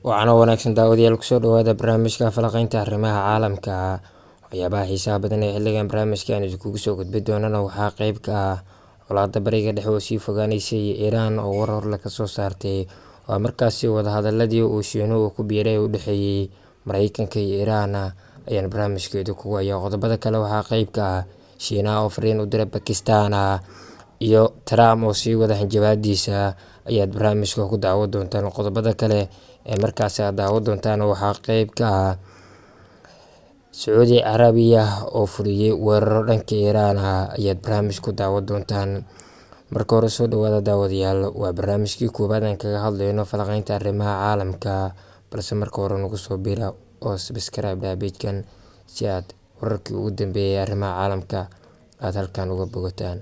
Waxaana wanaagsan daawadayaal kusoo dhawaada barnaamijka falanqaynta arrimaha caalamka. Waxyaabaha xiisaha badan ee xilligan barnaamijka aan idinkugu soo gudbin doonana waxaa qayb ka ah colaadda bariga dhexe oo sii fogaanaysa iyo Iiraan oo war hor ka soo saartay waa markaasi wadahadaladii uu Shiinuhu ku biiray u dhexeeyay Mareykanka iyo Iiraan ayaan barnaamijka idinkugu hayaa. Qodobada kale waxaa qayb ka ah Shiinaha oo fariin u diray Pakistan iyo Trump oo sii wada hanjabaadiisa ayaad barnaamijka ku daawan doontaan. Qodobada kale ee markaasi aad daawan doontaan waxaa qayb ka ah Sacuudi Carabiya oo fuliyay weeraro dhanka Iiraan ayaad barnaamijka ku daawan doontaan. Marka hore soo dhawaada daawadayaal, waa barnaamijkii koowaad aan kaga hadlayno falanqaynta arrimaha caalamka, balse marka hore nagu soo biira oo subscribe page-kan si aad wararkii ugu dambeeyay arrimaha caalamka aad halkan uga bogataan.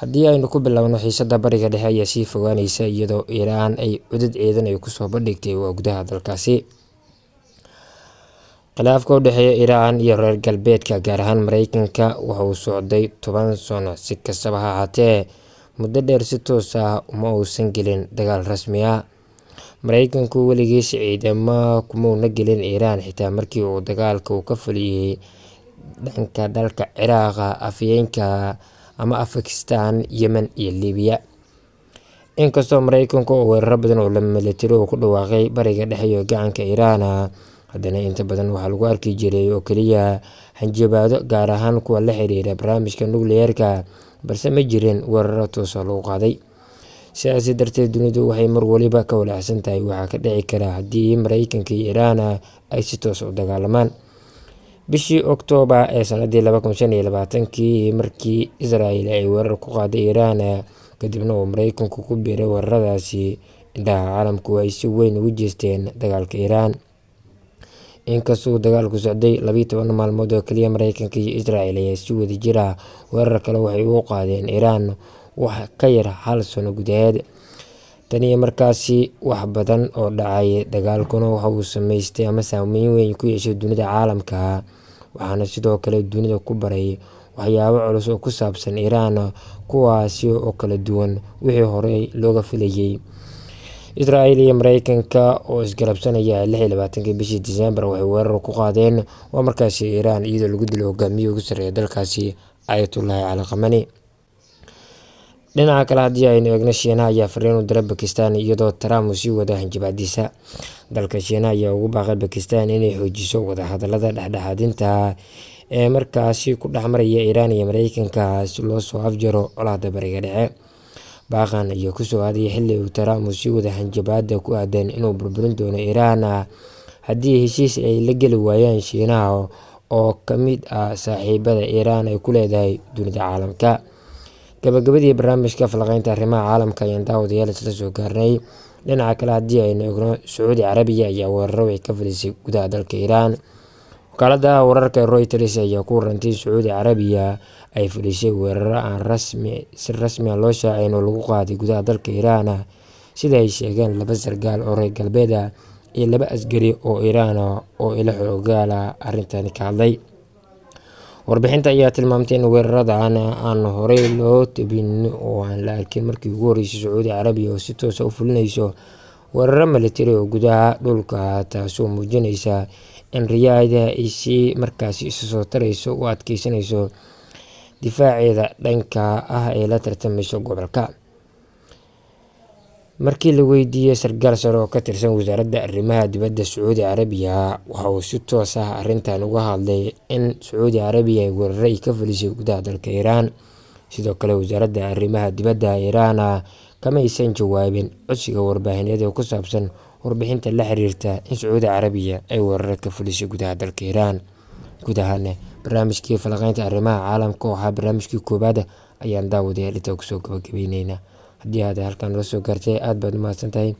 Haddii aynu ku bilowno, xiisadda bariga dhexe ayaa sii fogaanaysa iyadoo Iiraan ay cudud ciidan ay kusoo bandhigtay gudaha dalkaasi. Khilaafka u dhexeeya Iiraan iyo reer galbeedka gaar ahaan Mareykanka waxa uu socday 10 sano. Si kastaba ha ahaatee, muddo dheer si toos ah uma uusan gelin dagaal rasmi ah. Mareykanku weligiis ciidamo kuma gelin Iiraan, xitaa markii uu dagaalka ka fuliyay dhanka dalka Ciraaq, Afghanistan, Yemen iyo Liibiya. Inkastoo Mareykanku uu weeraro badan oo militari ku dhawaaqay bariga dhexe iyo gacanka Iiraan, haddana inta badan waxaa lagu arki jiray oo keliya hanjabaado, gaar ahaan kuwa la xiriira barnaamijka nukliyeerka, balse ma jirin weeraro toos ah lagu qaaday. Sidaas darteed, dunidu waxay mar waliba ka walaacsan tahay waxa ka dhici kara haddii Mareykanka iyo Iiraan ay si toos ah u dagaalamaan. Bishii Oktoobar ee sanadii 2025 markii Israel ay weerar ku qaaday Iiraan, kadibna uu Mareykanku ku biiray weeraradaasi, indhaha caalamku waxay si weyn ugu jeesteen dagaalka Iiraan. Inkastoo dagaalku socday 12 maalmood oo kaliya, Mareykanka iyo Israel ayaa si wadajir ah weerar kale waxay ugu qaadeen Iiraan wax ka yar hal sano gudaheed. Tan iyo markaasi, wax badan oo dhacay, dagaalkuna waxa uu saameyn weyn ku yeeshay dunida caalamka, waxaana sidoo kale dunida ku baray waxyaabo culus oo ku saabsan Iiraan, kuwaasi oo kala duwan wixii horey looga filayay. Israel iyo Mareykanka oo isgarabsanaya 26 bishii Diseembar waxay weerar ku qaadeen markaasi Iiraan, iyadoo lagu dilay hogaamiyihii ugu sarreeyay dalkaasi, Ayatollah Ali Khamenei. Dhinaca kale, haddii aynu eegno, Shiinaha ayaa fariin u diray Pakistan iyadoo Trump uu sii wada hanjabaadiisa. Dalka Shiinaha ayaa ugu baaqay Pakistan inay xoojiso wadahadallada dhexdhexaadinta ee markaasi ku dhex maraya Iiraan iyo Mareykanka si loo soo afjaro colaadda bariga dhexe. Baaqan ayaa ku soo aaday xilli uu Trump sii wada hanjabaad ku aadan inuu burburin doono Iiraan haddii heshiis ay la geli waayaan Shiinaha oo ka mid ah saaxiibada Iiraan ay ku leedahay dunida caalamka. Gabagabadii barnaamijka falanqaynta arrimaha caalamka ayaan daawadayaal isla soo gaarnay. Dhinaca kale, haddii aynu eegno, Sacuudi Carabiya ayaa weeraro ka fulisay gudaha dalka Iiraan. Wakaaladda wararka Reuters ayaa ku warantay in Sacuudi Carabiya ay fulisay weeraro aan si rasmi ah loo shaacin oo lagu qaaday gudaha dalka Iiraan, sida ay sheegeen 2 sarkaal oo reer galbeed ah iyo 2 askari oo Iiraan ah oo ilo xooggan arrintan ka hadlay. Warbixinta ayaa tilmaamtay in weeraradan aan horey loo tabin oo aan la arkin markii ugu horeysay Sacuudi Carabiya oo si toos ah u fulinayso weeraro militari oo gudaha dhulka, taasoo muujinaysa in Riyadh ay isa soo tarayso u adkeysanayso difaaceeda dhanka ah ee la tartamaysa gobolka. Markii la weydiiyay sarkaal sare oo ka tirsan wasaaradda arrimaha dibadda Sacuudi Carabiya, waxa uu si toos ah arrintan uga hadlay in Sacuudi Carabiya ay weeraro ka fulisay gudaha dalka Iiraan. Sidoo kale, wasaaradda arrimaha dibadda Iiraan kama aysan jawaabin codsiga warbaahineed ee ku saabsan warbixinta la xiriirta in Sacuudi Carabiya ay weeraro ka fulisay gudaha dalka Iiraan. Guud ahaan, barnaamijkii falanqaynta arrimaha caalamka oo ahaa barnaamijkii koowaad ayaan daawadayaal intaa kusoo gabagabaynaynaa. Haddii aad halkan la soo gaartay, aad baad u mahadsantahay.